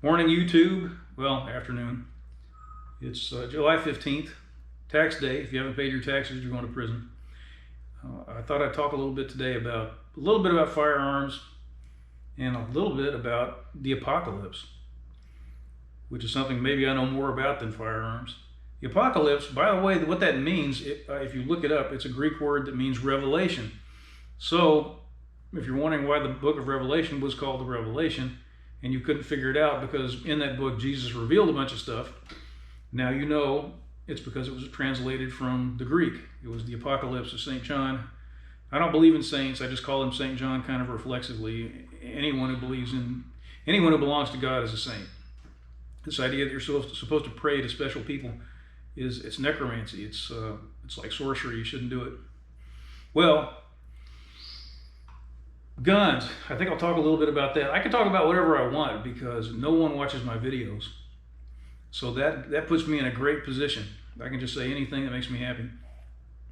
Morning, YouTube. Well, afternoon. It's July 15th, tax day. If you haven't paid your taxes, you're going to prison. I thought I'd talk a little bit today about firearms and a little bit about the apocalypse, which is something maybe I know more about than firearms. The apocalypse, by the way, what that means, if you look it up, it's a Greek word that means revelation. So, if you're wondering why the book of Revelation was called the Revelation, and you couldn't figure it out because in that book Jesus revealed a bunch of stuff, now you know it's because it was translated from the Greek. It was the Apocalypse of St. John. I don't believe in saints. I just call him St. John kind of reflexively. Anyone who belongs to God is a saint. This idea that you're supposed to pray to special people it's necromancy. It's like sorcery. You shouldn't do it. Well, guns. I think I'll talk a little bit about that. I can talk about whatever I want because no one watches my videos. So that puts me in a great position. I can just say anything that makes me happy.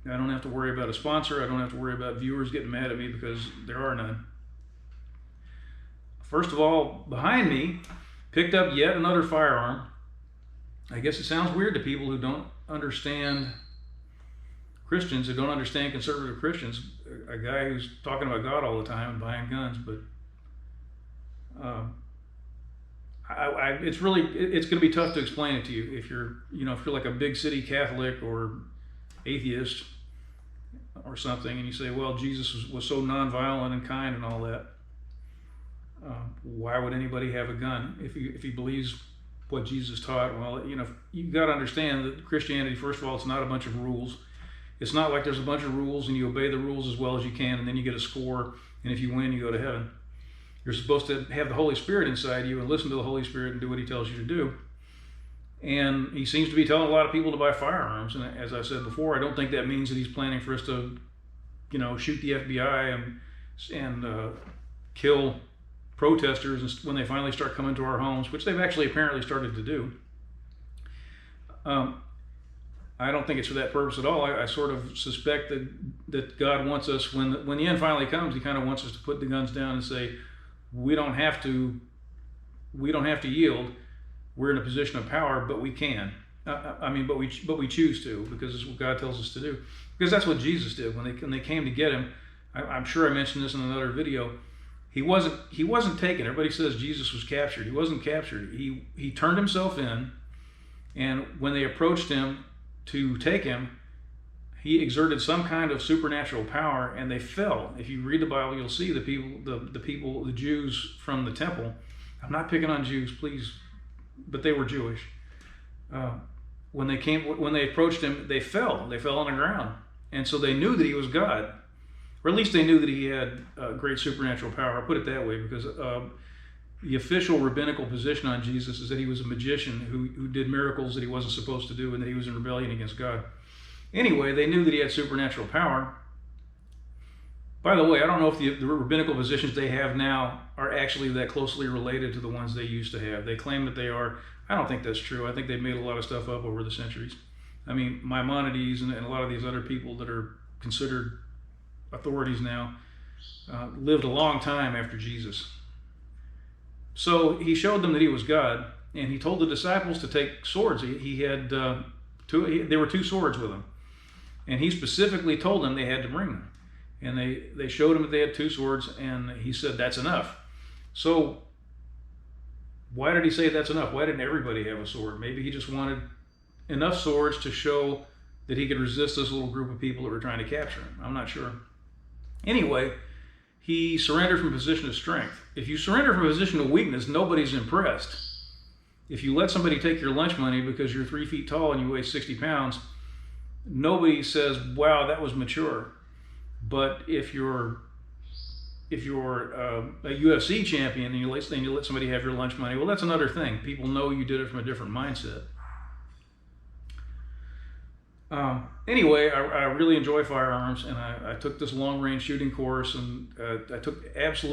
I don't have to worry about a sponsor. I don't have to worry about viewers getting mad at me because there are none. First of all, behind me, picked up yet another firearm. I guess it sounds weird to people who don't understand Christians, who don't understand conservative Christians, a guy who's talking about God all the time and buying guns, but it's going to be tough to explain it to you if you're like a big city Catholic or atheist or something, and you say, well, Jesus was so nonviolent and kind and all that. Why would anybody have a gun if he believes what Jesus taught? Well, you got to understand that Christianity, first of all, it's not a bunch of rules. It's not like there's a bunch of rules and you obey the rules as well as you can and then you get a score, and if you win, you go to heaven. You're supposed to have the Holy Spirit inside you and listen to the Holy Spirit and do what he tells you to do. And he seems to be telling a lot of people to buy firearms. And as I said before, I don't think that means that he's planning for us to, shoot the FBI and kill protesters when they finally start coming to our homes, which they've actually apparently started to do. I don't think it's for that purpose at all. I sort of suspect that God wants us, when the end finally comes, he kind of wants us to put the guns down and say, we don't have to yield. We're in a position of power, but we can. But we choose to, because it's what God tells us to do. Because that's what Jesus did when they came to get him. I'm sure I mentioned this in another video. He wasn't taken. Everybody says Jesus was captured. He wasn't captured. He turned himself in, and when they approached him to take him, he exerted some kind of supernatural power, and they fell. If you read the Bible, you'll see the Jews from the temple. I'm not picking on Jews, please, but they were Jewish. When they approached him, they fell. They fell on the ground, and so they knew that he was God, or at least they knew that he had great supernatural power. I'll put it that way, because the official rabbinical position on Jesus is that he was a magician who did miracles that he wasn't supposed to do, and that he was in rebellion against God. Anyway, they knew that he had supernatural power. By the way, I don't know if the rabbinical positions they have now are actually that closely related to the ones they used to have. They claim that they are. I don't think that's true. I think they've made a lot of stuff up over the centuries. I mean, Maimonides and a lot of these other people that are considered authorities now lived a long time after Jesus. So he showed them that he was God, and he told the disciples to take swords. He had there were two swords with him, and he specifically told them they had to bring them. And they showed him that they had two swords, and he said, that's enough. So why did he say that's enough? Why didn't everybody have a sword? Maybe he just wanted enough swords to show that he could resist this little group of people that were trying to capture him. I'm not sure. Anyway, he surrendered from a position of strength. If you surrender from a position of weakness, nobody's impressed. If you let somebody take your lunch money because you're 3 feet tall and you weigh 60 pounds, nobody says, wow, that was mature. But if you're a UFC champion and you let somebody have your lunch money, well, that's another thing. People know you did it from a different mindset. Anyway, I really enjoy firearms, and I took this long-range shooting course, and I took every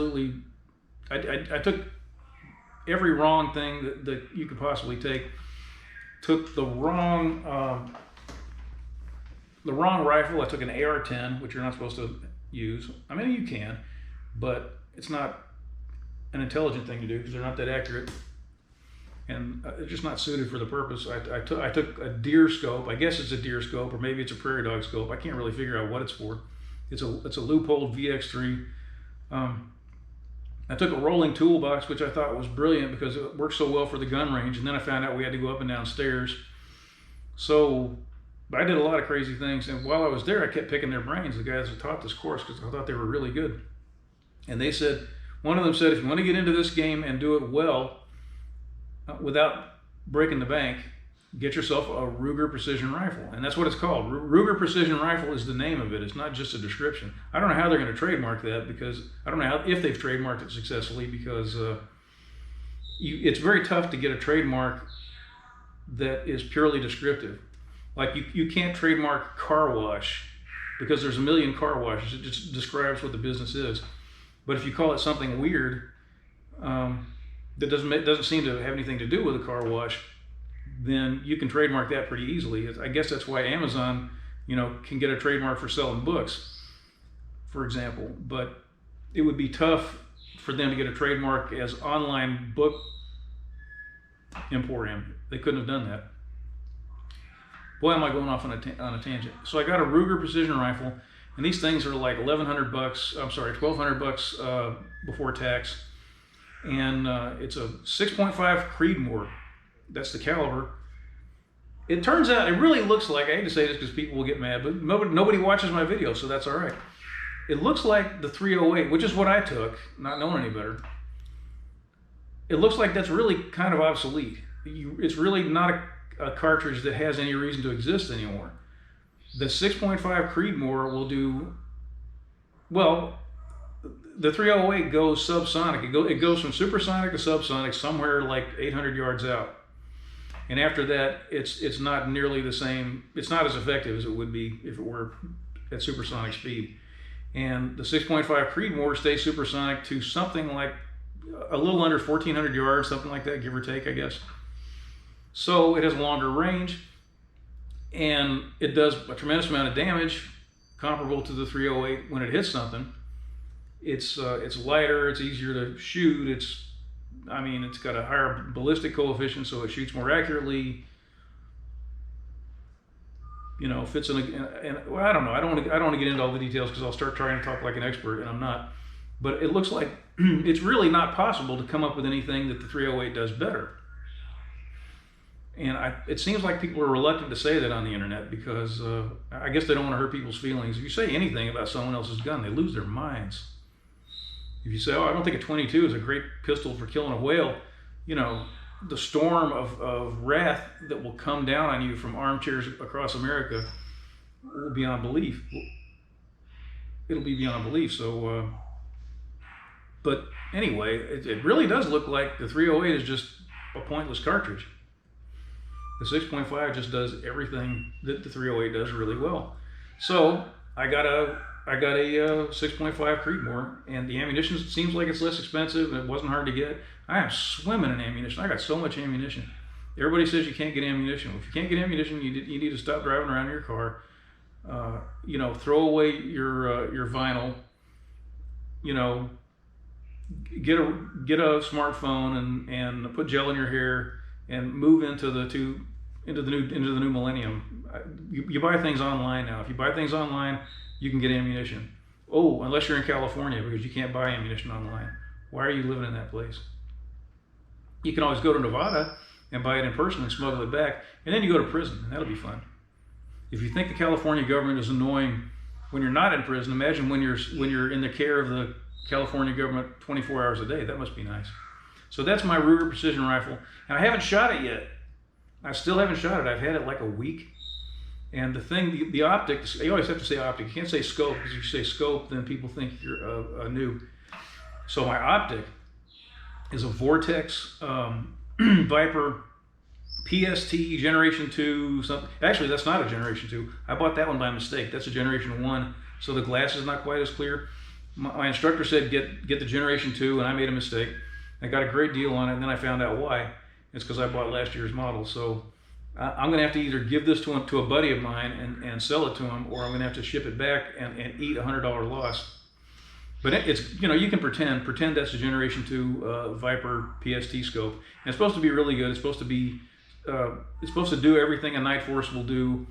wrong thing that you could possibly take. Took the wrong rifle. I took an AR-10, which you're not supposed to use. I mean, you can, but it's not an intelligent thing to do because they're not that accurate. and it's just not suited for the purpose. I took a deer scope. I guess it's a deer scope, or maybe it's a prairie dog scope. I can't really figure out what it's for. It's a Leupold VX3. I took a rolling toolbox, which I thought was brilliant because it works so well for the gun range. And then I found out we had to go up and down stairs. So I did a lot of crazy things. And while I was there, I kept picking their brains, the guys that taught this course, because I thought they were really good. And they said, one of them said, if you want to get into this game and do it well, without breaking the bank, get yourself a Ruger precision rifle. And that's what it's called. Ruger precision rifle is the name of it. It's not just a description. I don't know how they're going to trademark that, because I don't know if they've trademarked it successfully, because it's very tough to get a trademark that is purely descriptive. Like you can't trademark car wash, because there's a million car washes. It just describes what the business is. But if you call it something weird, that doesn't seem to have anything to do with a car wash, then you can trademark that pretty easily. I guess that's why Amazon, can get a trademark for selling books, for example. But it would be tough for them to get a trademark as online book emporium. They couldn't have done that. Boy, am I going off on a tangent. So I got a Ruger precision rifle, and these things are like $1,200 before tax. And it's a 6.5 Creedmoor. That's the caliber. It turns out, it really looks like, I hate to say this because people will get mad, but nobody watches my videos, so that's all right. It looks like the 308, which is what I took, not knowing any better. It looks like that's really kind of obsolete. It's really not a cartridge that has any reason to exist anymore. The 6.5 Creedmoor will do, well, the 308 goes subsonic. It goes from supersonic to subsonic somewhere like 800 yards out. And after that, it's not nearly the same. It's not as effective as it would be if it were at supersonic speed. And the 6.5 Creedmoor stays supersonic to something like a little under 1,400 yards, something like that, give or take, I guess. So it has a longer range, and it does a tremendous amount of damage, comparable to the 308 when it hits something. It's lighter, it's easier to shoot, it's got a higher ballistic coefficient, so it shoots more accurately. Fits in well, I don't know. I don't want to get into all the details, because I'll start trying to talk like an expert, and I'm not. But it looks like it's really not possible to come up with anything that the 308 does better. And it seems like people are reluctant to say that on the internet, because I guess they don't want to hurt people's feelings. If you say anything about someone else's gun, they lose their minds. If you say, oh, I don't think a 22 is a great pistol for killing a whale, the storm of wrath that will come down on you from armchairs across America will be beyond belief. It'll be beyond belief. So, but anyway, it really does look like the 308 is just a pointless cartridge. The 6.5 just does everything that the 308 does really well. So I got a 6.5 Creedmoor, and the ammunition seems like it's less expensive, and it wasn't hard to get. I am swimming in ammunition. I got so much ammunition. Everybody says you can't get ammunition. If you can't get ammunition, you need to stop driving around in your car. Throw away your vinyl. Get a smartphone and put gel in your hair and move into the new millennium. You buy things online now. If you buy things online, you can get ammunition. Oh, unless you're in California, because you can't buy ammunition online. Why are you living in that place? You can always go to Nevada and buy it in person and smuggle it back, and then you go to prison, and that'll be fun. If you think the California government is annoying when you're not in prison, imagine when you're in the care of the California government 24 hours a day. That must be nice. So that's my Ruger precision rifle, and I haven't shot it yet. I still haven't shot it. I've had it like a week. And the optics, you always have to say optic. You can't say scope, because if you say scope, then people think you're a noob. So my optic is a Vortex Viper PST Generation 2 something. Actually, that's not a Generation 2. I bought that one by mistake. That's a Generation 1, so the glass is not quite as clear. My instructor said get the Generation 2, and I made a mistake. I got a great deal on it, and then I found out why. It's because I bought last year's model. So I'm going to have to either give this to a buddy of mine and sell it to him, or I'm going to have to ship it back and eat a $100 loss. But it's, you can pretend that's a Generation 2 Viper PST scope. And it's supposed to be really good. It's supposed to do everything a Night Force will do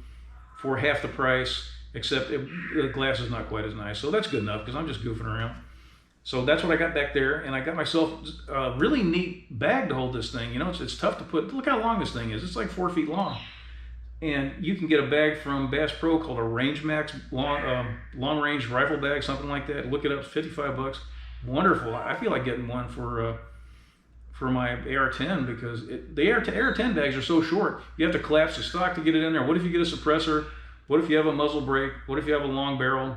for half the price, except the glass is not quite as nice. So that's good enough because I'm just goofing around. So that's what I got back there, and I got myself a really neat bag to hold this thing. It's tough to put. Look how long this thing is. It's like 4 feet long. And you can get a bag from Bass Pro called a Range Max long range rifle bag, something like that. Look it up, $55. Wonderful. I feel like getting one for my AR-10 because the AR-10 bags are so short. You have to collapse the stock to get it in there. What if you get a suppressor? What if you have a muzzle brake? What if you have a long barrel?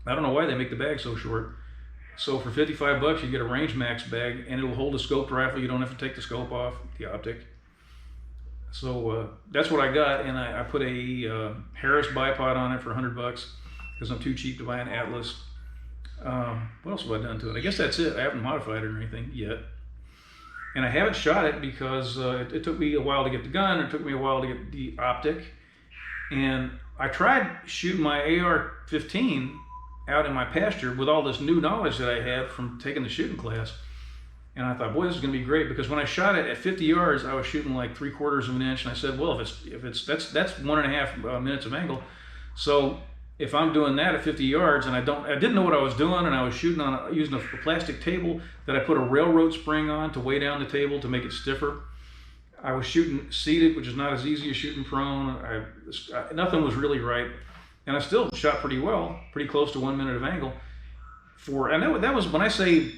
I don't know why they make the bag so short. So for $55, you get a Range Max bag, and it'll hold a scoped rifle. You don't have to take the scope off, the optic. So that's what I got, and I put a Harris bipod on it for $100 because I'm too cheap to buy an Atlas. What else have I done to it? I guess that's it. I haven't modified it or anything yet. And I haven't shot it because it took me a while to get the gun. It took me a while to get the optic. And I tried shooting my AR-15 out in my pasture with all this new knowledge that I had from taking the shooting class. And I thought, boy, this is going to be great, because when I shot it at 50 yards, I was shooting like 3/4 of an inch, and I said, well, that's 1.5 minutes of angle. So if I'm doing that at 50 yards, and I didn't know what I was doing, and I was shooting using a plastic table that I put a railroad spring on to weigh down the table to make it stiffer. I was shooting seated, which is not as easy as shooting prone. Nothing was really right, and I still shot pretty well, pretty close to 1 minute of angle. And that was when I say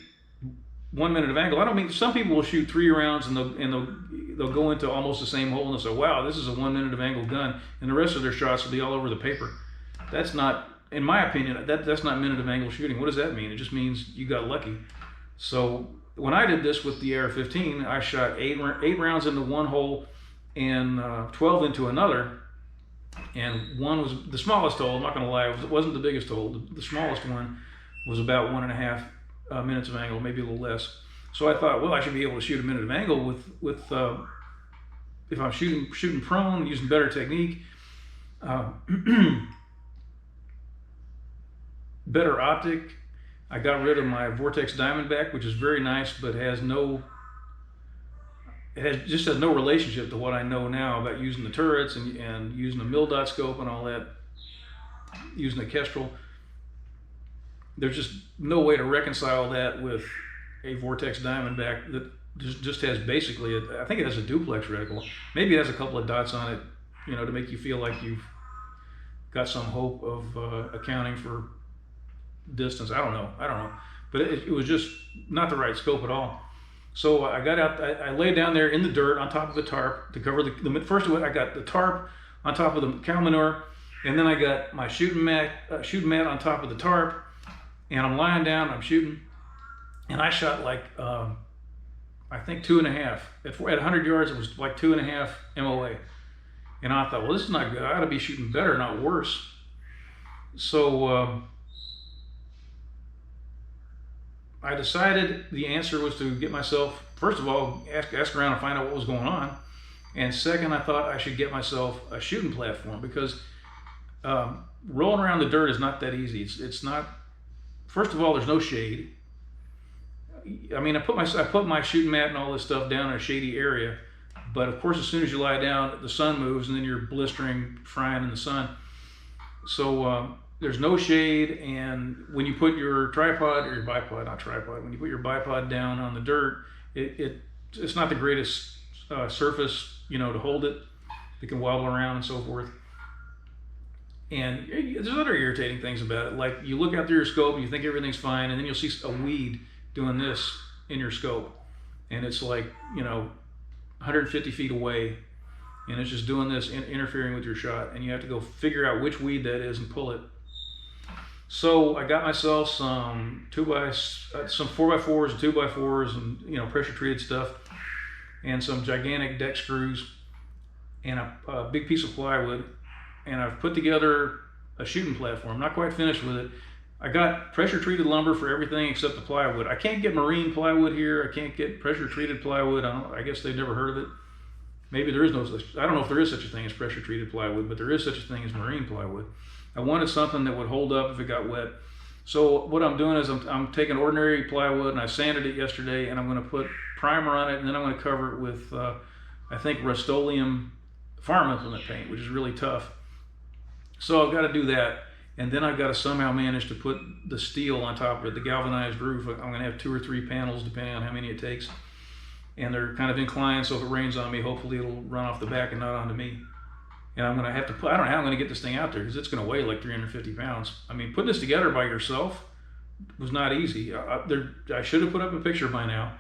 1 minute of angle, I don't mean, some people will shoot 3 rounds and they'll go into almost the same hole and they'll say, wow, this is a 1 minute of angle gun, and the rest of their shots will be all over the paper. That's not, in my opinion, that's not minute of angle shooting. What does that mean? It just means you got lucky. So when I did this with the AR-15, I shot 8 rounds into one hole and 12 into another, and one was the smallest hole. I'm not going to lie, it wasn't the biggest hole. The smallest one was about 1.5 minutes of angle, maybe a little less. So I thought, well, I should be able to shoot a minute of angle with if I'm shooting prone, using better technique, better optic. I got rid of my Vortex Diamondback, which is very nice, but just has no relationship to what I know now about using the turrets and using the mil-dot scope and all that, using the Kestrel. There's just no way to reconcile that with a Vortex Diamondback that just has basically, I think it has a duplex reticle. Maybe it has a couple of dots on it, to make you feel like you've got some hope of accounting for distance. I don't know. But it was just not the right scope at all. So I got out, I laid down there in the dirt on top of the tarp to cover first of it, I got the tarp on top of the cow manure, and then I got my shooting mat on top of the tarp. And I'm lying down, I'm shooting, and I shot like, I think 2.5. At 100 yards, it was like 2.5 MOA. And I thought, well, this is not good. I ought to be shooting better, not worse. So I decided the answer was to get myself, first of all, ask around and find out what was going on. And second, I thought I should get myself a shooting platform, because rolling around the dirt is not that easy. It's not. First of all, there's no shade. I mean, I put my shooting mat and all this stuff down in a shady area, but of course, as soon as you lie down, the sun moves, and then you're blistering, frying in the sun. So there's no shade, and when you put your tripod, or your bipod, not tripod, when you put your bipod down on the dirt, it's not the greatest surface, to hold it. It can wobble around and so forth. And there's other irritating things about it, like you look out through your scope and you think everything's fine, and then you'll see a weed doing this in your scope, and it's like 150 feet away, and it's just doing this, interfering with your shot, and you have to go figure out which weed that is and pull it. So I got myself some 4x4s and 2x4s and pressure treated stuff, and some gigantic deck screws, and a big piece of plywood. And I've put together a shooting platform. I'm not quite finished with it. I got pressure treated lumber for everything except the plywood. I can't get marine plywood here. I can't get pressure treated plywood. I guess they've never heard of it. Maybe there is no such, I don't know if there is such a thing as pressure treated plywood, but there is such a thing as marine plywood. I wanted something that would hold up if it got wet. So what I'm doing is I'm taking ordinary plywood, and I sanded it yesterday, and I'm going to put primer on it, and then I'm going to cover it with I think Rust-Oleum farm implement paint, which is really tough. So I've got to do that, and then I've got to somehow manage to put the steel on top of it, the galvanized roof. I'm going to have 2 or 3 panels depending on how many it takes, and they're kind of inclined, so if it rains on me, hopefully it'll run off the back and not onto me. And I'm going to have to put, I don't know how I'm going to get this thing out there because it's going to weigh like 350 pounds. I mean, putting this together by yourself was not easy. I should have put up a picture by now,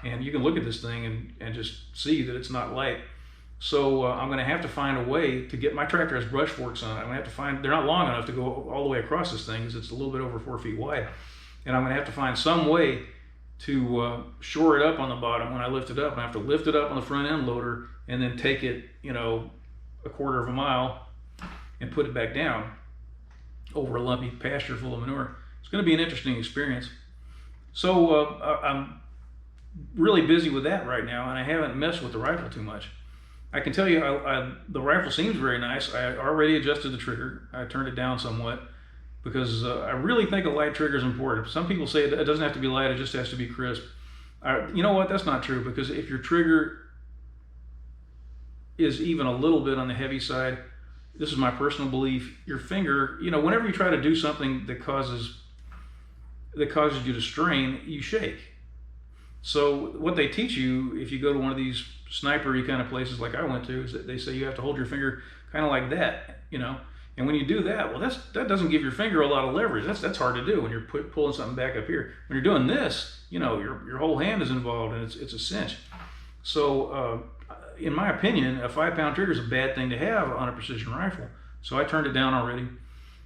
and you can look at this thing and just see that it's not light. So I'm going to have to find a way to get, my tractor has brush forks on it. I'm going to have to find, they're not long enough to go all the way across this thing because it's a little bit over 4 feet wide. And I'm going to have to find some way to shore it up on the bottom when I lift it up. And I have to lift it up on the front end loader and then take it, you know, a quarter of a mile and put it back down over a lumpy pasture full of manure. It's going to be an interesting experience. So I'm really busy with that right now, and I haven't messed with the rifle too much. I can tell you the rifle seems very nice. I already adjusted the trigger. I turned it down somewhat because I really think a light trigger is important. Some people say it doesn't have to be light, it just has to be crisp. You know what, that's not true, because if your trigger is even a little bit on the heavy side, this is my personal belief, your finger, you know, whenever you try to do something that causes you to strain, you shake. So what they teach you if you go to one of these snipery kind of places like I went to is that they say you have to hold your finger kind of like that, you know, and when you do that, well, that doesn't give your finger a lot of leverage. That's hard to do when you're pulling something back up here. When you're doing this, you know, your whole hand is involved, and it's a cinch. So in my opinion, a 5-pound trigger is a bad thing to have on a precision rifle. So I turned it down already.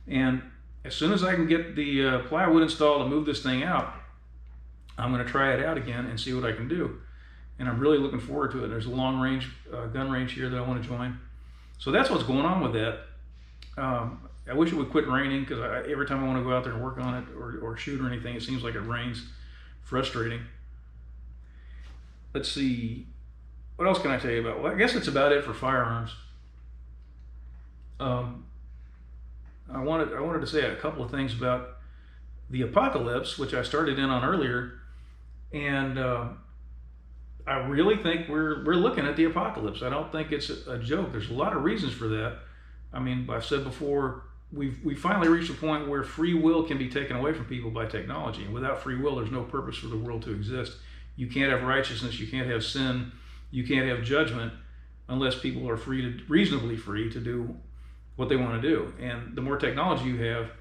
And as soon as I can get the plywood installed and move this thing out, I'm going to try it out again and see what I can do. And I'm really looking forward to it. There's a long range gun range here that I want to join. So that's what's going on with that. I wish it would quit raining, because every time I want to go out there and work on it or shoot or anything, it seems like it rains. Frustrating. Let's see. What else can I tell you about? Well, I guess it's about it for firearms. I wanted to say a couple of things about the apocalypse, which I started in on earlier, and I really think we're looking at the apocalypse. I don't think it's a joke. There's a lot of reasons for that. I mean, I've said before, we finally reached a point where free will can be taken away from people by technology, and without free will, there's no purpose for the world to exist. You can't have righteousness. You can't have sin. You can't have judgment unless people are reasonably free to do what they want to do. And the more technology you have,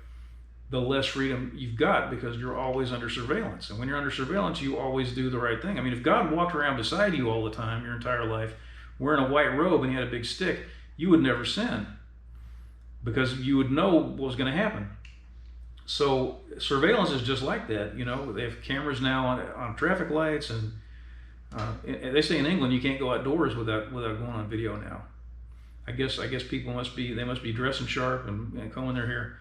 the less freedom you've got, because you're always under surveillance. And when you're under surveillance, you always do the right thing. I mean, if God walked around beside you all the time, your entire life, wearing a white robe and he had a big stick, you would never sin, because you would know what was going to happen. So surveillance is just like that. You know, they have cameras now on traffic lights, and they say in England you can't go outdoors without going on video now. I guess people must be dressing sharp and combing their hair.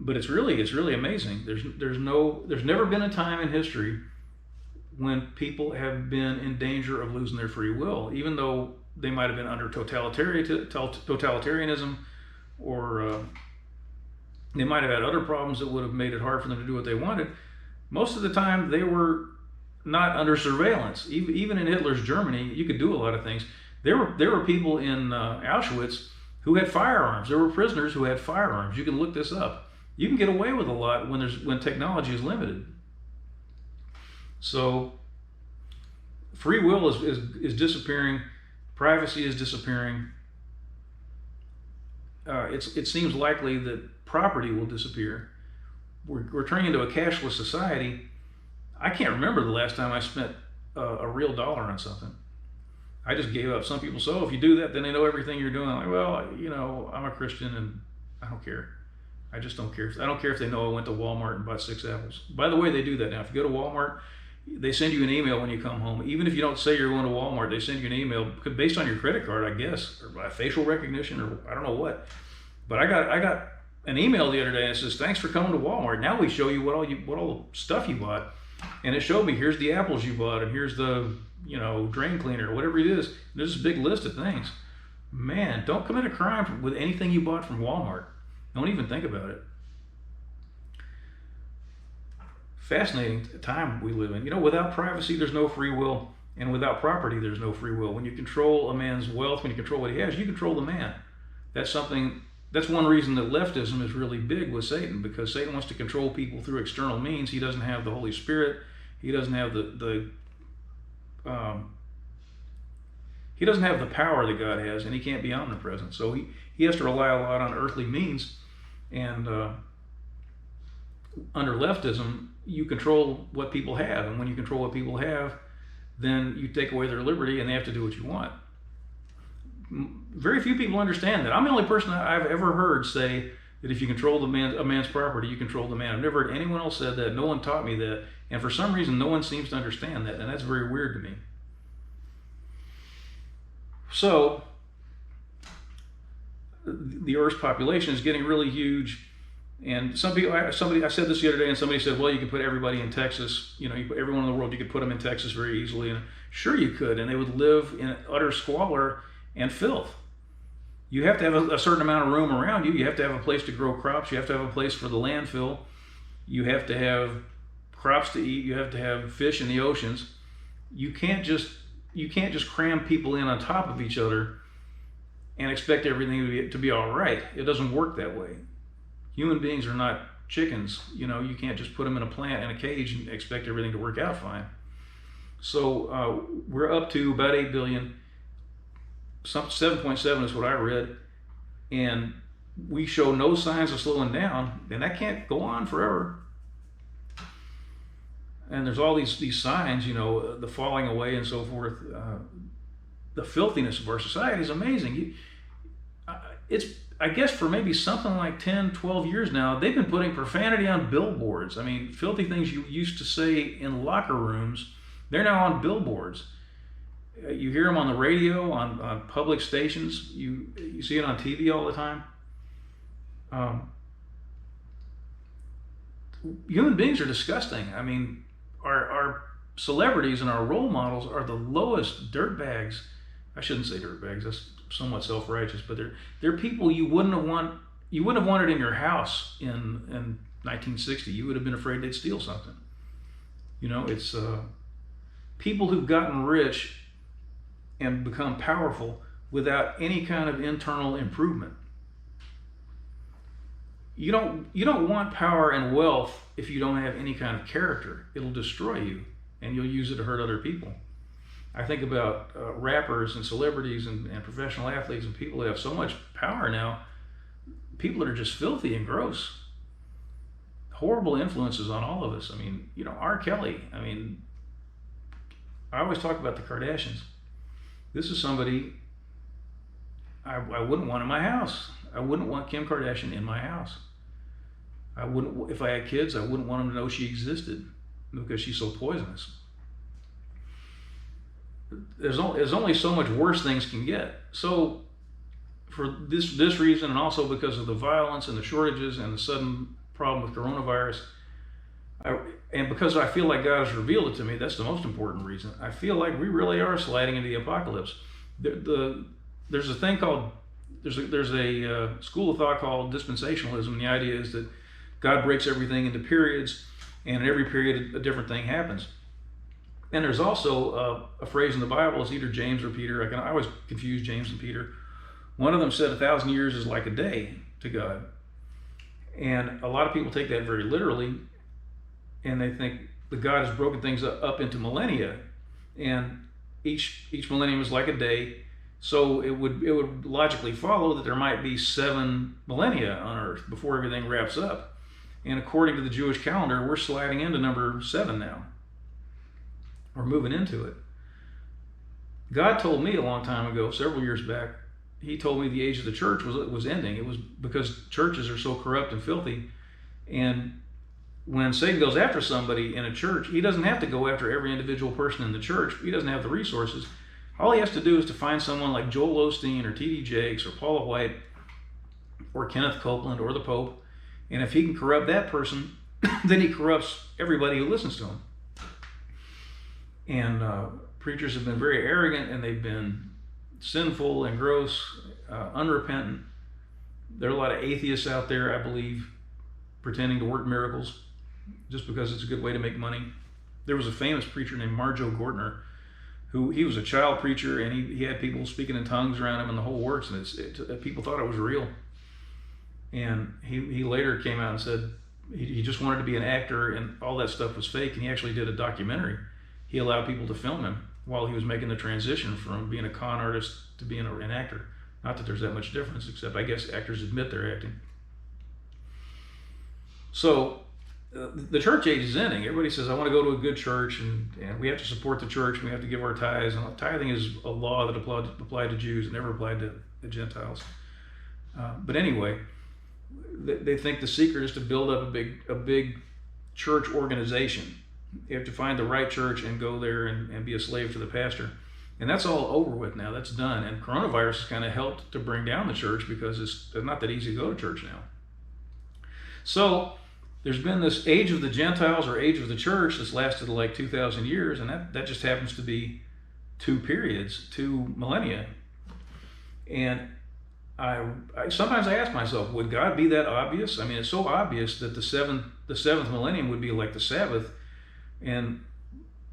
But it's really amazing. There's never been a time in history when people have been in danger of losing their free will, even though they might have been under totalitarianism, or they might have had other problems that would have made it hard for them to do what they wanted. Most of the time they were not under surveillance. Even in Hitler's Germany, you could do a lot of things. There were people in Auschwitz who had firearms. There were prisoners who had firearms. You can look this up. You can get away with a lot when technology is limited. So free will is disappearing. Privacy is disappearing. It seems likely that property will disappear. We're turning into a cashless society. I can't remember the last time I spent a real dollar on something. I just gave up. Some people say, oh, if you do that, then they know everything you're doing. I'm like, well, you know, I'm a Christian and I don't care. I just don't care. I don't care if they know I went to Walmart and bought 6 apples. By the way, they do that now. If you go to Walmart, they send you an email when you come home. Even if you don't say you're going to Walmart, they send you an email based on your credit card, I guess, or by facial recognition, or I don't know what. But I got an email the other day and it says, thanks for coming to Walmart. Now we show you what all the stuff you bought. And it showed me, here's the apples you bought, and here's the, you know, drain cleaner, whatever it is. There's this big list of things. Man, don't commit a crime with anything you bought from Walmart. Don't even think about it. fascinating time we live in. You know, without privacy, there's no free will, and without property, there's no free will. When you control a man's wealth, when you control what he has, you control the man. That's something. That's one reason that leftism is really big with Satan, because Satan wants to control people through external means. He doesn't have the Holy Spirit. He doesn't have he doesn't have the power that God has, and he can't be omnipresent. So he has to rely a lot on earthly means. And under leftism, you control what people have. And when you control what people have, then you take away their liberty and they have to do what you want. Very few people understand that. I'm the only person I've ever heard say that if you control a man's property, you control the man. I've never heard anyone else said that. No one taught me that. And for some reason, no one seems to understand that. And that's very weird to me. So, the Earth's population is getting really huge. And I said this the other day, and somebody said, well, you could put everybody in Texas. You know, you put everyone in the world, you could put them in Texas very easily. And sure you could. And they would live in utter squalor and filth. You have to have a certain amount of room around you. You have to have a place to grow crops. You have to have a place for the landfill. You have to have crops to eat. You have to have fish in the oceans. You can't just cram people in on top of each other and expect everything to be all right. It doesn't work that way. Human beings are not chickens. You know, you can't just put them in a plant in a cage and expect everything to work out fine. So we're up to about 8 billion. 7.7 is what I read, and we show no signs of slowing down, and that can't go on forever. And there's all these signs, you know, the falling away and so forth. The filthiness of our society is amazing. I guess for maybe something like 10, 12 years now, they've been putting profanity on billboards. I mean, filthy things you used to say in locker rooms, they're now on billboards. You hear them on the radio, on public stations. You see it on TV all the time. Human beings are disgusting. I mean, our celebrities and our role models are the lowest dirtbags. I shouldn't say dirtbags. That's somewhat self-righteous, but they're people you wouldn't have wanted in your house in 1960. You would have been afraid they'd steal something. You know, it's people who've gotten rich and become powerful without any kind of internal improvement. You don't want power and wealth if you don't have any kind of character. It'll destroy you, and you'll use it to hurt other people. I think about rappers and celebrities and professional athletes and people that have so much power now, people that are just filthy and gross. Horrible influences on all of us. I mean, you know, R. Kelly. I mean, I always talk about the Kardashians. This is somebody I wouldn't want in my house. I wouldn't want Kim Kardashian in my house. I wouldn't, if I had kids, I wouldn't want them to know she existed because she's so poisonous. There's only so much worse things can get. So for this reason, and also because of the violence and the shortages and the sudden problem with coronavirus, and because I feel like God has revealed it to me, that's the most important reason. I feel like we really are sliding into the apocalypse. There's a thing called, there's a school of thought called dispensationalism, and the idea is that God breaks everything into periods, and in every period a different thing happens. And there's also a phrase in the Bible, it's either James or Peter. I always confuse James and Peter. One of them said 1,000 years is like a day to God. And a lot of people take that very literally, and they think that God has broken things up into millennia, and each millennium is like a day. So it would logically follow that there might be 7 millennia on Earth before everything wraps up. And according to the Jewish calendar, we're sliding into number 7 now. We're moving into it. God told me a long time ago, several years back, he told me the age of the church was ending. It was because churches are so corrupt and filthy. And when Satan goes after somebody in a church, he doesn't have to go after every individual person in the church. He doesn't have the resources. All he has to do is to find someone like Joel Osteen or T.D. Jakes or Paula White or Kenneth Copeland or the Pope. And if he can corrupt that person, then he corrupts everybody who listens to him. And preachers have been very arrogant, and they've been sinful and gross, unrepentant. There are a lot of atheists out there, I believe, pretending to work miracles. just because it's a good way to make money. There was a famous preacher named Marjoe Gortner, who he was a child preacher, and he had people speaking in tongues around him and the whole works, and people thought it was real. And he later came out and said he just wanted to be an actor, and all that stuff was fake, and he actually did a documentary. He allowed people to film him while he was making the transition from being a con artist to being an actor. Not that there's that much difference, except I guess actors admit they're acting. So the church age is ending. Everybody says, I want to go to a good church, and we have to support the church, and we have to give our tithes. And tithing is a law that applied to Jews. It never applied to the Gentiles. But anyway, they think the secret is to build up a big church organization. You have to find the right church and go there and be a slave to the pastor. And that's all over with now. That's done. And coronavirus has kind of helped to bring down the church, because it's not that easy to go to church now. So there's been this age of the Gentiles, or age of the church, that's lasted like 2,000 years, and that just happens to be 2 periods, 2 millennia. And I sometimes I ask myself, would God be that obvious? I mean, it's so obvious that the seventh millennium would be like the Sabbath, and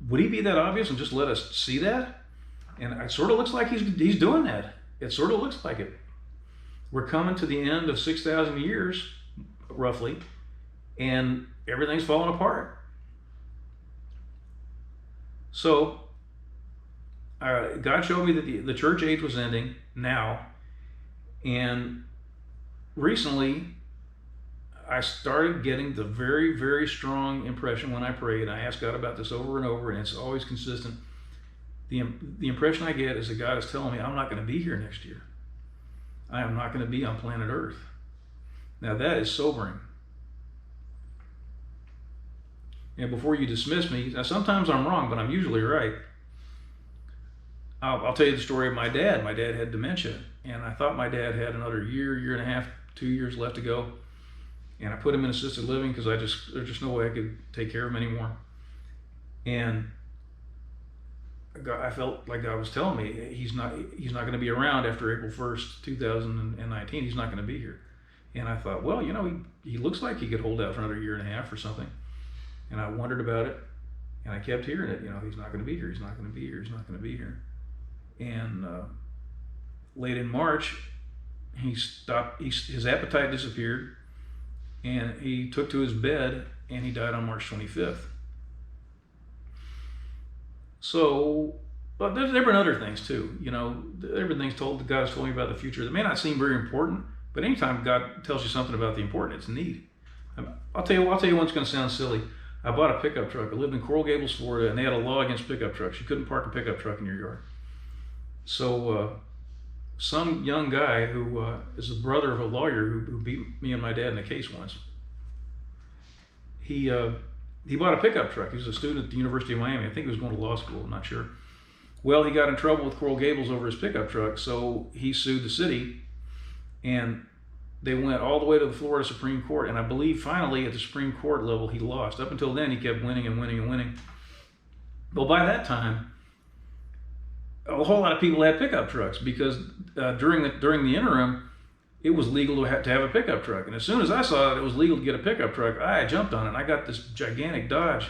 would he be that obvious and just let us see that? And it sort of looks like he's doing that. It sort of looks like it. We're coming to the end of 6,000 years, roughly, and everything's falling apart. So God showed me that the church age was ending now, and recently I started getting the very, very strong impression when I prayed, and I asked God about this over and over, and it's always consistent. The impression I get is that God is telling me I'm not going to be here next year. I am not going to be on planet Earth. Now that is sobering. And before you dismiss me, now sometimes I'm wrong, but I'm usually right. I'll tell you the story of my dad. My dad had dementia, and I thought my dad had another year and a half, 2 years left to go. And I put him in assisted living because there's just no way I could take care of him anymore. And I felt like God was telling me he's not going to be around after April 1st, 2019. He's not going to be here. And I thought, well, he looks like he could hold out for another year and a half or something. And I wondered about it, and I kept hearing it. He's not going to be here. He's not going to be here. He's not going to be here. And late in March, he stopped. His appetite disappeared, and he took to his bed, and he died on March 25th. So, but there have been other things too. There have been things God has told me about the future that may not seem very important, but anytime God tells you something about the important, it's neat. I'll tell you one's going to sound silly. I bought a pickup truck. I lived in Coral Gables, Florida, and they had a law against pickup trucks. You couldn't park a pickup truck in your yard. So some young guy who is the brother of a lawyer who beat me and my dad in a case once, he bought a pickup truck. He was a student at the University of Miami. I think he was going to law school. I'm not sure. Well, he got in trouble with Coral Gables over his pickup truck, so he sued the city, and they went all the way to the Florida Supreme Court, and I believe finally at the Supreme Court level he lost. Up until then he kept winning and winning and winning. Well, by that time, a whole lot of people had pickup trucks because during the interim, it was legal to have a pickup truck. And as soon as I saw that it was legal to get a pickup truck, I jumped on it. And I got this gigantic Dodge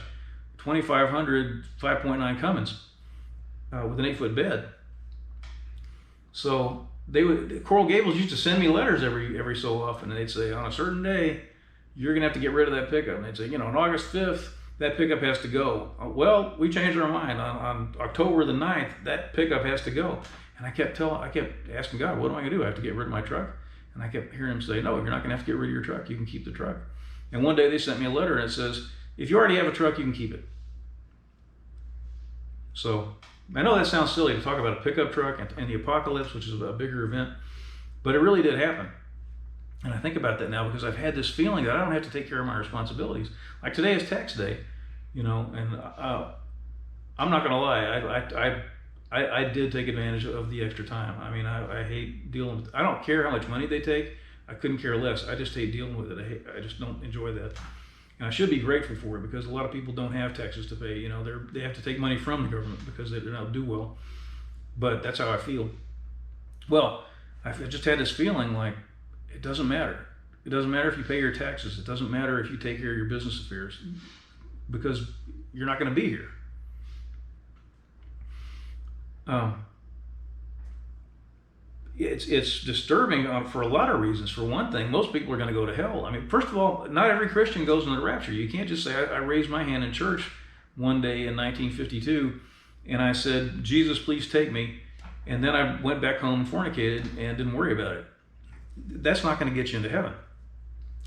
2500 5.9 Cummins with an 8-foot bed. So Coral Gables used to send me letters every so often, and they'd say, on a certain day, you're gonna have to get rid of that pickup. And they'd say, on August 5th, that pickup has to go. Well, we changed our mind. On October the 9th, that pickup has to go. And I kept asking God, what am I gonna do? I have to get rid of my truck? And I kept hearing him say, no, you're not gonna have to get rid of your truck. You can keep the truck. And one day they sent me a letter and it says, if you already have a truck, you can keep it. So I know that sounds silly to talk about a pickup truck and the apocalypse, which is a bigger event, but it really did happen. And I think about that now because I've had this feeling that I don't have to take care of my responsibilities. Like today is tax day, and I'm not gonna lie, I did take advantage of the extra time. I mean, I hate dealing with, I don't care how much money they take. I couldn't care less. I just hate dealing with it. I just don't enjoy that. And I should be grateful for it because a lot of people don't have taxes to pay. They have to take money from the government because they don't do well. But that's how I feel. Well, I've just had this feeling like it doesn't matter. It doesn't matter if you pay your taxes. It doesn't matter if you take care of your business affairs, because you're not going to be here. It's disturbing for a lot of reasons. For one thing, most people are going to go to hell. I mean, first of all, not every Christian goes into the rapture. You can't just say, I raised my hand in church one day in 1952, and I said, Jesus, please take me. And then I went back home and fornicated and didn't worry about it. That's not going to get you into heaven.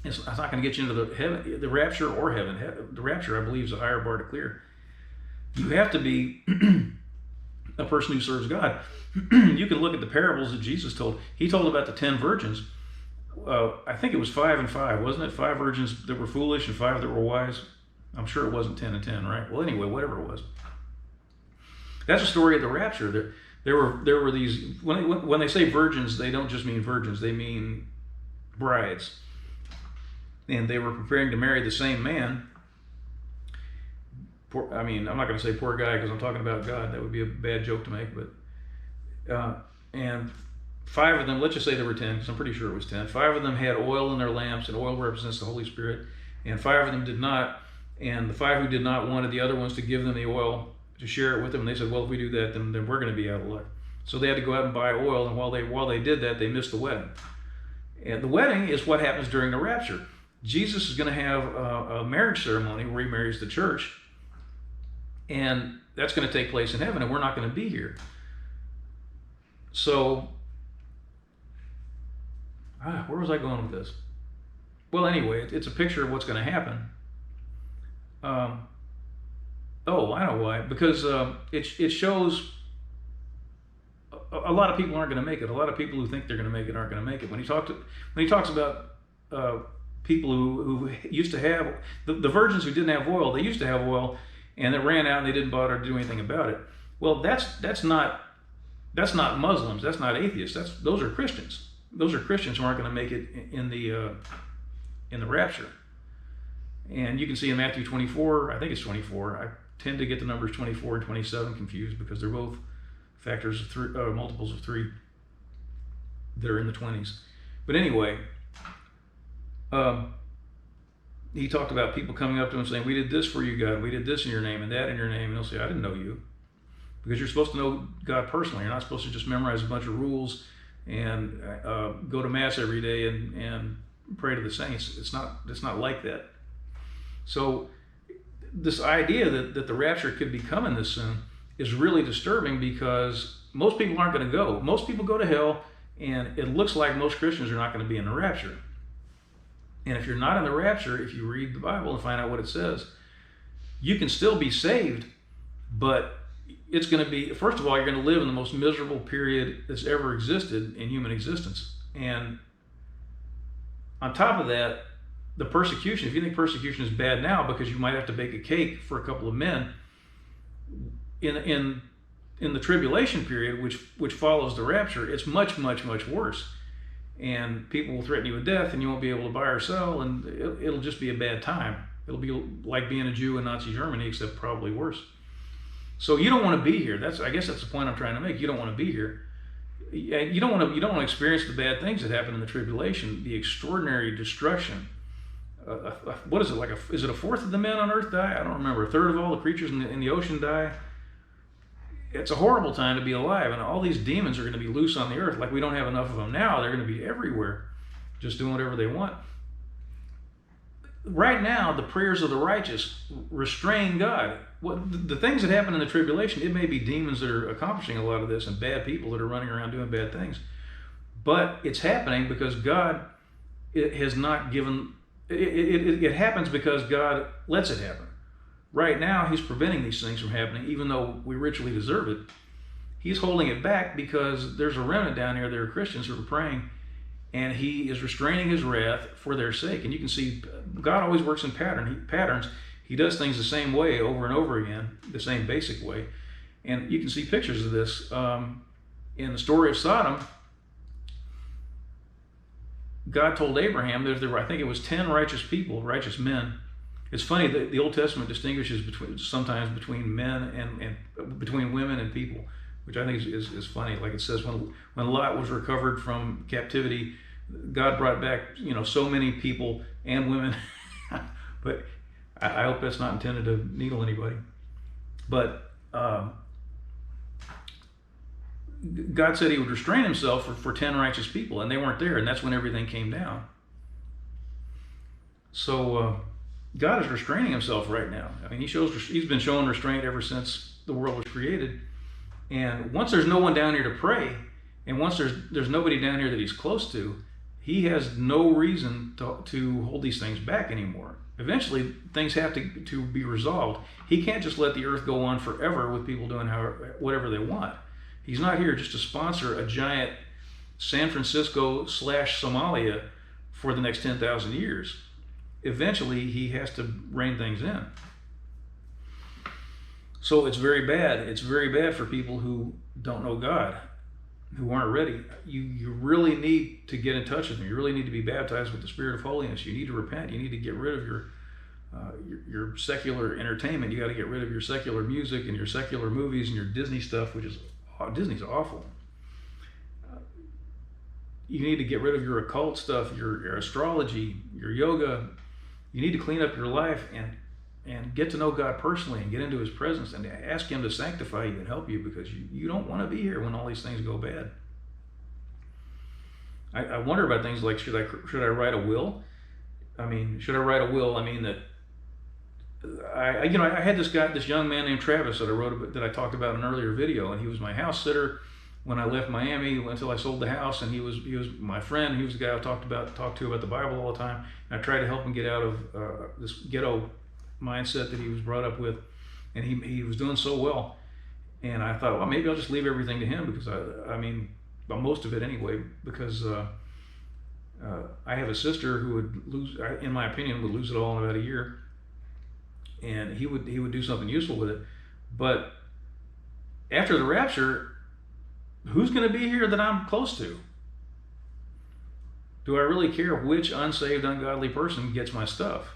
It's not going to get you into the rapture or heaven. The rapture, I believe, is a higher bar to clear. You have to be a person who serves God. You can look at the parables that Jesus told. He told about the 10 virgins. I think it was 5 and 5, wasn't it? 5 virgins that were foolish and 5 that were wise. I'm sure it wasn't 10 and 10, right? Well, anyway, whatever it was. That's the story of the rapture. There were these, when they say virgins, they don't just mean virgins, they mean brides. And they were preparing to marry the same man. I'm not going to say poor guy because I'm talking about God. That would be a bad joke to make. But and 5 of them, let's just say there were 10, because I'm pretty sure it was 10. 5 of them had oil in their lamps, and oil represents the Holy Spirit. And 5 of them did not. And the 5 who did not wanted the other ones to give them the oil to share it with them. And they said, well, if we do that, then we're going to be out of luck. So they had to go out and buy oil. And while they did that, they missed the wedding. And the wedding is what happens during the rapture. Jesus is going to have a marriage ceremony where he marries the church. And that's going to take place in heaven, and we're not going to be here. So, where was I going with this? Well, anyway, it's a picture of what's going to happen. I know why. Because it shows a lot of people aren't going to make it. A lot of people who think they're going to make it aren't going to make it. When he talks about people who used to have the virgins who didn't have oil, they used to have oil, and it ran out and they didn't bother to do anything about it. Well, that's not Muslims. That's not atheists. Those are Christians. Those are Christians who aren't going to make it in the rapture. And you can see in Matthew 24, I think it's 24. I tend to get the numbers 24 and 27 confused because they're both factors of 3, multiples of 3 that are in the 20s. But anyway, he talked about people coming up to him saying, we did this for you, God. We did this in your name and that in your name. And he'll say, I didn't know you. Because you're supposed to know God personally. You're not supposed to just memorize a bunch of rules and go to Mass every day and pray to the saints. It's not like that. So this idea that the rapture could be coming this soon is really disturbing because most people aren't going to go. Most people go to hell, and it looks like most Christians are not going to be in the rapture. And if you're not in the rapture, if you read the Bible and find out what it says, you can still be saved, but it's going to be, first of all, you're going to live in the most miserable period that's ever existed in human existence. And on top of that, the persecution, if you think persecution is bad now because you might have to bake a cake for a couple of men, in the tribulation period, which follows the rapture, it's much, much, much worse. And people will threaten you with death, and you won't be able to buy or sell, and it'll just be a bad time. It'll be like being a Jew in Nazi Germany, except probably worse. So you don't want to be here. I guess that's the point I'm trying to make. You don't want to be here. You don't want to experience the bad things that happen in the tribulation, the extraordinary destruction. What is it like? Is it a fourth of the men on earth die? I don't remember. A third of all the creatures in the ocean die. It's a horrible time to be alive, and all these demons are going to be loose on the earth. Like we don't have enough of them now. They're going to be everywhere, just doing whatever they want. Right now, the prayers of the righteous restrain God. The things that happen in the tribulation, it may be demons that are accomplishing a lot of this and bad people that are running around doing bad things. But it's happening because God has not given... It happens because God lets it happen. Right now, he's preventing these things from happening, even though we richly deserve it. He's holding it back because there's a remnant down here. There are Christians who are praying, and he is restraining his wrath for their sake. And you can see God always works in patterns. He does things the same way over and over again, the same basic way. And you can see pictures of this in the story of Sodom. God told Abraham that there were, I think it was 10 righteous people, righteous men. It's funny that the Old Testament distinguishes sometimes between men and between women and people, which I think is funny. Like it says, when Lot was recovered from captivity, God brought back, so many people and women, but I hope that's not intended to needle anybody. But God said he would restrain himself for 10 righteous people, and they weren't there, and that's when everything came down. So God is restraining himself right now. I mean, he's been showing restraint ever since the world was created. And once there's no one down here to pray, and once there's nobody down here that he's close to, he has no reason to hold these things back anymore. Eventually, things have to be resolved. He can't just let the earth go on forever with people doing whatever they want. He's not here just to sponsor a giant San Francisco / Somalia for the next 10,000 years. Eventually, he has to rein things in. So it's very bad. It's very bad for people who don't know God, who aren't ready. You really need to get in touch with him. You really need to be baptized with the Spirit of holiness. You need to repent. You need to get rid of your secular entertainment. You got to get rid of your secular music and your secular movies and your Disney stuff, which is Disney's awful. You need to get rid of your occult stuff, your astrology, your yoga. You need to clean up your life and get to know God personally and get into his presence and ask him to sanctify you and help you, because you don't want to be here when all these things go bad. I wonder about things like, should I write a will? I mean, should I write a will? I mean, that I had this young man named Travis that I talked about in an earlier video, and he was my house sitter when I left Miami until I sold the house, and he was my friend. He was the guy I talked to about the Bible all the time, and I tried to help him get out of this ghetto mindset that he was brought up with, and he was doing so well. And I thought, well, maybe I'll just leave everything to him, because most of it anyway, because I have a sister who would lose, in my opinion, would lose it all in about a year, and he would do something useful with it. But after the rapture, who's going to be here that I'm close to? Do I really care which unsaved, ungodly person gets my stuff?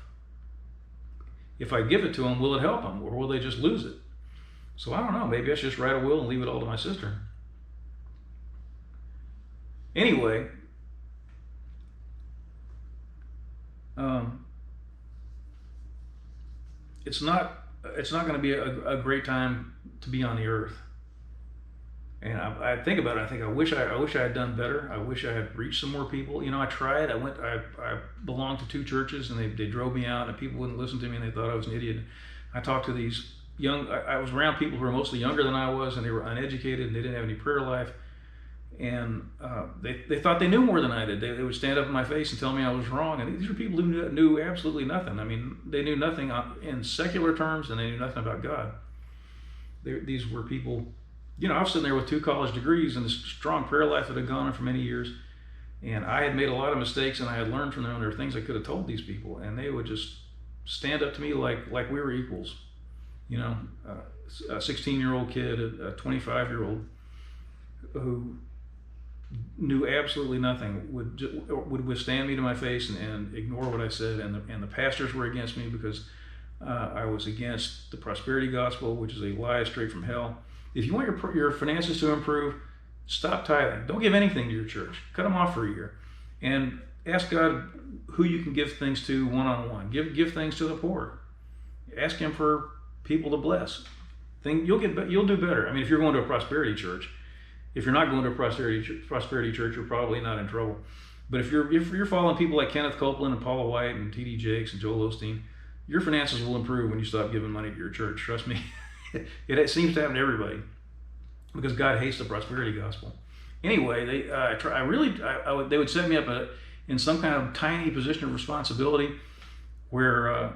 If I give it to them, will it help them, or will they just lose it? So I don't know. Maybe I should just write a will and leave it all to my sister. Anyway, it's not going to be a great time to be on the earth. And I think about it. I think I wish I had done better. I wish I had reached some more people. I tried. I belonged to 2 churches, and they drove me out, and people wouldn't listen to me, and they thought I was an idiot. I talked to these I was around people who were mostly younger than I was, and they were uneducated, and they didn't have any prayer life. And they thought they knew more than I did. They would stand up in my face and tell me I was wrong. And these were people who knew absolutely nothing. I mean, they knew nothing in secular terms, and they knew nothing about God. These were people. I was sitting there with 2 college degrees and this strong prayer life that had gone on for many years, and I had made a lot of mistakes, and I had learned from them. And there were things I could have told these people, and they would just stand up to me like we were equals. A 16-year-old kid, a 25-year-old who knew absolutely nothing would withstand me to my face and ignore what I said, and the pastors were against me because I was against the prosperity gospel, which is a lie straight from hell. If you want your finances to improve, stop tithing. Don't give anything to your church. Cut them off for a year, and ask God who you can give things to one-on-one. Give things to the poor. Ask him for people to bless. You'll do better. I mean, if you're going to a prosperity church. If you're not going to a prosperity church, you're probably not in trouble. But if you're following people like Kenneth Copeland and Paula White and T.D. Jakes and Joel Osteen, your finances will improve when you stop giving money to your church. Trust me. It seems to happen to everybody, because God hates the prosperity gospel. Anyway, they would set me up in some kind of tiny position of responsibility where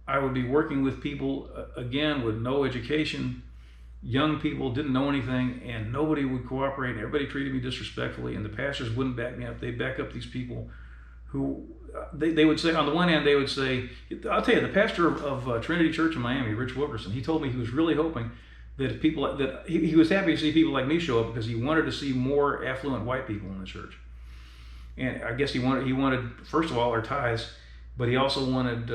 I would be working with people, again, with no education. Young people didn't know anything, and nobody would cooperate, and everybody treated me disrespectfully, and the pastors wouldn't back me up. They'd back up these people who, they would say, on the one hand, they would say, I'll tell you, the pastor of Trinity Church in Miami, Rich Wilkerson, he told me he was really hoping that he was happy to see people like me show up, because he wanted to see more affluent white people in the church. And I guess he wanted, first of all, our tithes, but he also wanted,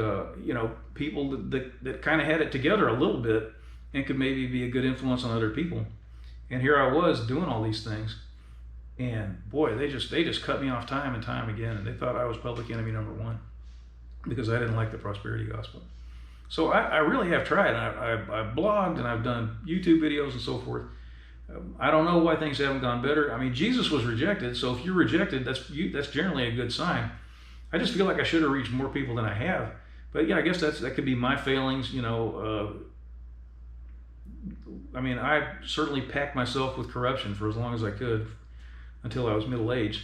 people that kind of had it together a little bit, and could maybe be a good influence on other people. And here I was doing all these things. And boy, they just cut me off time and time again, and they thought I was public enemy number one because I didn't like the prosperity gospel. So I really have tried. I've blogged and I've done YouTube videos and so forth. I don't know why things haven't gone better. I mean, Jesus was rejected, so if you're rejected, that's generally a good sign. I just feel like I should have reached more people than I have. But yeah, I guess that could be my failings. I mean, I certainly packed myself with corruption for as long as I could until I was middle-aged.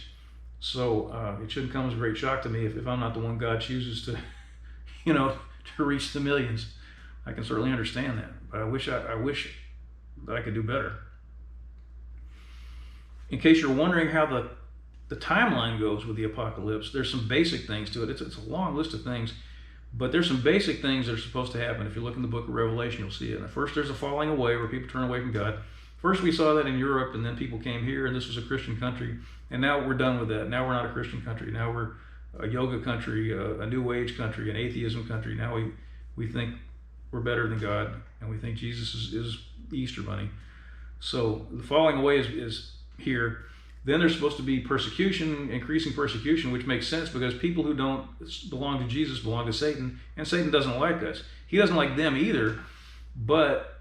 So it shouldn't come as a great shock to me if I'm not the one God chooses to, to reach the millions. I can certainly understand that, but I wish that I could do better. In case you're wondering how the timeline goes with the apocalypse, there's some basic things to it. It's a long list of things, but there's some basic things that are supposed to happen. If you look in the book of Revelation, you'll see it. And first, there's a falling away where people turn away from God. First, we saw that in Europe, and then people came here, and this was a Christian country. And now we're done with that. Now we're not a Christian country. Now we're a yoga country, a New Age country, an atheism country. Now we think we're better than God, and we think Jesus is the Easter Bunny. So the falling away is here. Then there's supposed to be persecution, increasing persecution, which makes sense because people who don't belong to Jesus belong to Satan, and Satan doesn't like us. He doesn't like them either, but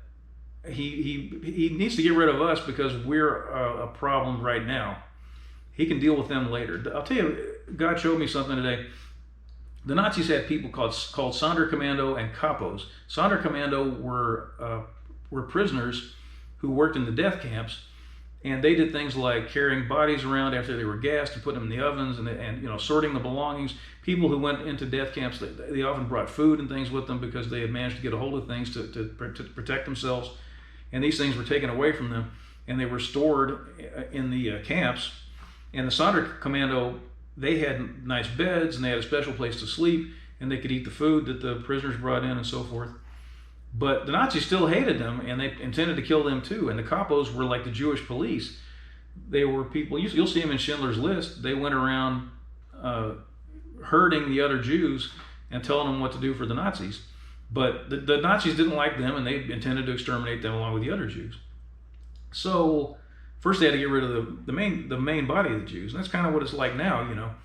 he needs to get rid of us because we're a problem right now. He can deal with them later. I'll tell you, God showed me something today. The Nazis had people called Sonderkommando and Capos. Sonderkommando were prisoners who worked in the death camps, and they did things like carrying bodies around after they were gassed and putting them in the ovens, and sorting the belongings. People who went into death camps, they often brought food and things with them because they had managed to get a hold of things to protect themselves. And these things were taken away from them, and they were stored in the camps. And the Sonderkommando, they had nice beds, and they had a special place to sleep, and they could eat the food that the prisoners brought in and so forth. But the Nazis still hated them, and they intended to kill them too. And the Capos were like the Jewish police. They were people, you'll see them in Schindler's List. They went around herding the other Jews and telling them what to do for the Nazis. But the Nazis didn't like them, and they intended to exterminate them along with the other Jews. So first they had to get rid of the main body of the Jews. And that's kind of what it's like now,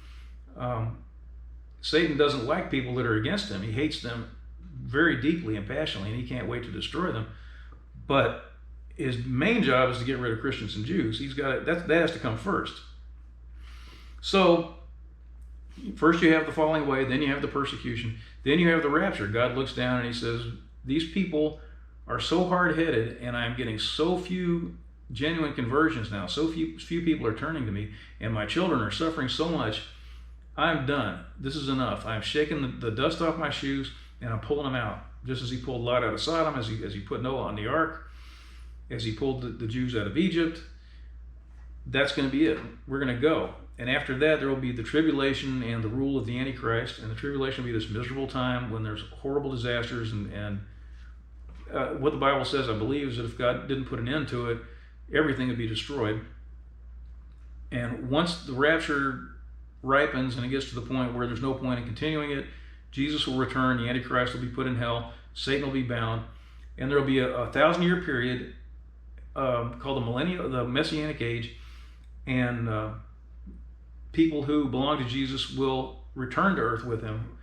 Satan doesn't like people that are against him. He hates them very deeply and passionately, and he can't wait to destroy them. But his main job is to get rid of Christians and Jews. That has to come first. So first you have the falling away, then you have the persecution, then you have the rapture. God looks down and he says, these people are so hard-headed, and I'm getting so few genuine conversions now. So few people are turning to me, and my children are suffering so much. I'm done. This is enough. I'm shaking the dust off my shoes, and I'm pulling them out. Just as he pulled Lot out of Sodom, as he put Noah on the ark, as he pulled the Jews out of Egypt. That's going to be it. We're going to go. And after that, there will be the tribulation and the rule of the Antichrist. And the tribulation will be this miserable time when there's horrible disasters. And what the Bible says, I believe, is that if God didn't put an end to it, everything would be destroyed. And once the rapture ripens and it gets to the point where there's no point in continuing it, Jesus will return, the Antichrist will be put in hell, Satan will be bound, and there will be a 1,000-year period called the Messianic Age, and people who belong to Jesus will return to earth with him.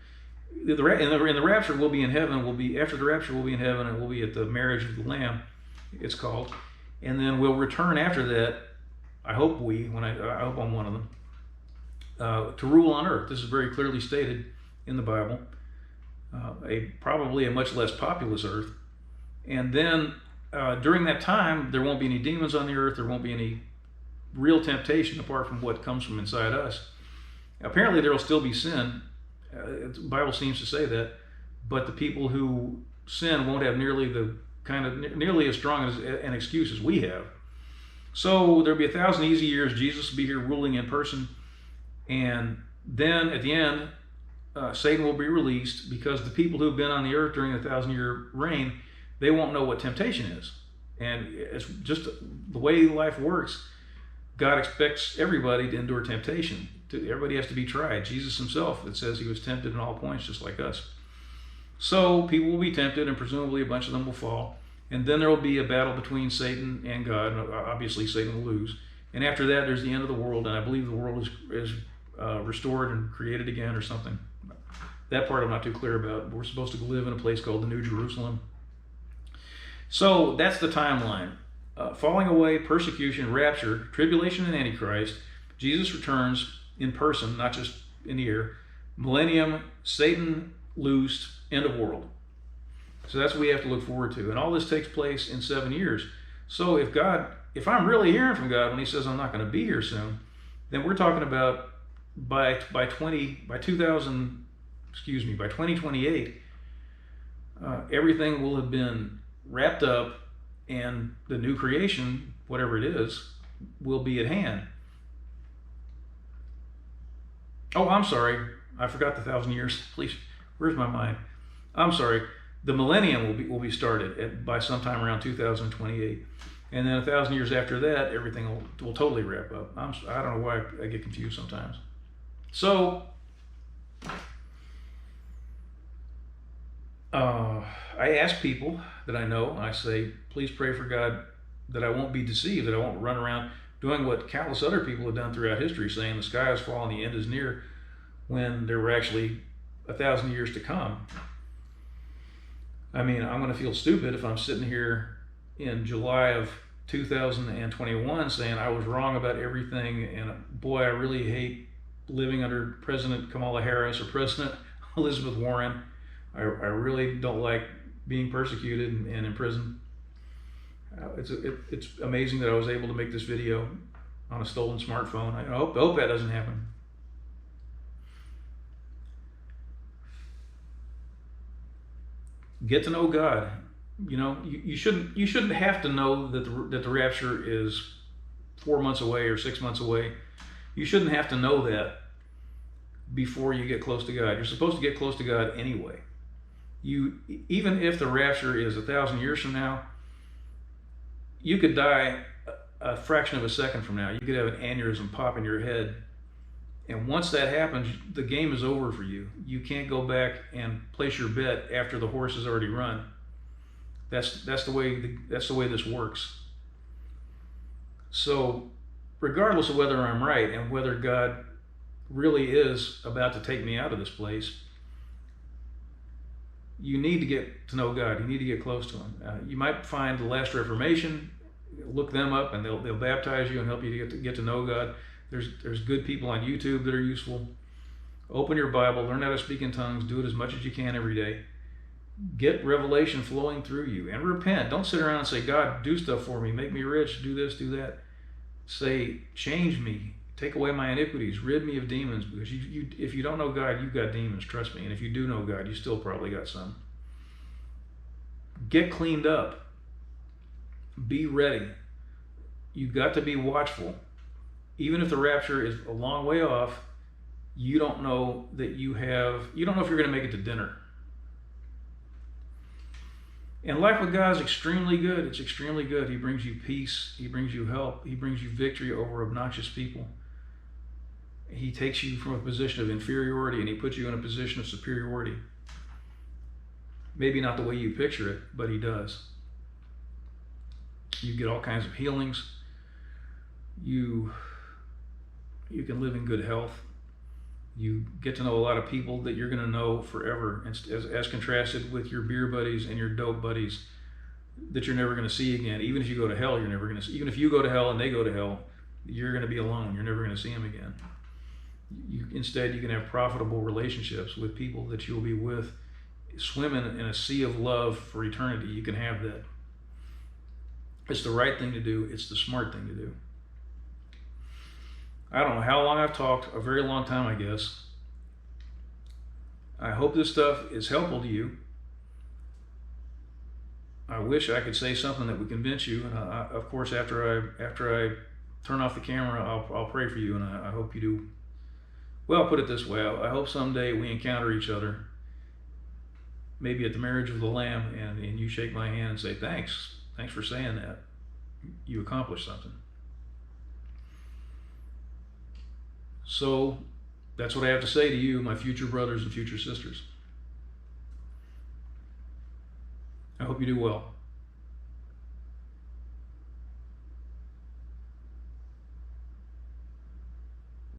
In the rapture, we'll be in heaven. After the rapture, we'll be in heaven, and we'll be at the marriage of the Lamb, it's called. And then we'll return after that. I hope I hope I'm one of them, to rule on earth. This is very clearly stated in the Bible. Probably a much less populous earth. And then during that time, there won't be any demons on the earth. There won't be any real temptation apart from what comes from inside us. Apparently, there will still be sin. The Bible seems to say that, but the people who sin won't have nearly as strong an excuse as we have. So there'll be 1,000 easy years. Jesus will be here ruling in person, and then at the end, Satan will be released, because the people who've been on the earth during the 1,000-year reign, they won't know what temptation is. And it's just the way life works. God expects everybody to endure temptation. Everybody has to be tried. Jesus himself, it says he was tempted in all points, just like us. So people will be tempted, and presumably a bunch of them will fall. And then there will be a battle between Satan and God. Obviously, Satan will lose. And after that, there's the end of the world, and I believe the world is restored and created again or something. That part I'm not too clear about. We're supposed to live in a place called the New Jerusalem. So that's the timeline. Falling away, persecution, rapture, tribulation and Antichrist, Jesus returns in person, not just in the air, millennium, Satan loosed, end of world. So that's what we have to look forward to. And all this takes place in 7 years. So if I'm really hearing from God when he says I'm not going to be here soon, then we're talking about by 2028, everything will have been wrapped up and the new creation, whatever it is, will be at hand. Oh, I'm sorry. I forgot the 1,000 years. Please, where's my mind? I'm sorry. The millennium will be started by sometime around 2028. And then 1,000 years after that, everything will totally wrap up. I don't know why I get confused sometimes. So, I ask people that I know, and I say, please pray for God that I won't be deceived, that I won't run around doing what countless other people have done throughout history, saying the sky is falling, the end is near, when there were actually 1,000 years to come. I mean, I'm going to feel stupid if I'm sitting here in July of 2021 saying I was wrong about everything, and boy, I really hate living under President Kamala Harris or President Elizabeth Warren. I really don't like being persecuted and in prison. It's amazing that I was able to make this video on a stolen smartphone. I hope that doesn't happen. Get to know God. You know, you shouldn't have to know that the rapture is 4 months away or 6 months away. You shouldn't have to know that before you get close to God. You're supposed to get close to God anyway. Even if the rapture is 1,000 years from now, you could die a fraction of a second from now. You could have an aneurysm pop in your head, and once that happens, the game is over for you. You can't go back and place your bet after the horse has already run. That's the way this works. So, regardless of whether I'm right and whether God really is about to take me out of this place, you need to get to know God. You need to get close to him. You might find the Last Reformation, look them up, and they'll baptize you and help you to get to know God. There's good people on YouTube that are useful. Open your Bible, learn how to speak in tongues, do it as much as you can every day. Get revelation flowing through you, and repent. Don't sit around and say, God, do stuff for me, make me rich, do this, do that. Say, change me, take away my iniquities, rid me of demons, because if you don't know God, you've got demons, trust me. And if you do know God, you still probably got some. Get cleaned up. Be ready. You've got to be watchful. Even if the rapture is a long way off, you don't know if you're going to make it to dinner. And life with God is extremely good. It's extremely good. He brings you peace. He brings you help. He brings you victory over obnoxious people. He takes you from a position of inferiority and he puts you in a position of superiority. Maybe not the way you picture it, but he does. You get all kinds of healings. You can live in good health. You get to know a lot of people that you're going to know forever, as contrasted with your beer buddies and your dope buddies that you're never going to see again. Even if you go to hell, you're never going to see. Even if you go to hell and they go to hell, you're going to be alone. You're never going to see them again. Instead, you can have profitable relationships with people that you'll be with, swimming in a sea of love for eternity. You can have that. It's the right thing to do. It's the smart thing to do. I don't know how long I've talked, a very long time, I guess. I hope this stuff is helpful to you. I wish I could say something that would convince you, and of course, after I turn off the camera, I'll pray for you, and I hope you do. Well, I'll put it this way: I hope someday we encounter each other, maybe at the marriage of the Lamb, and you shake my hand and say, thanks for saying that. You accomplished something. So that's what I have to say to you, my future brothers and future sisters. I hope you do well.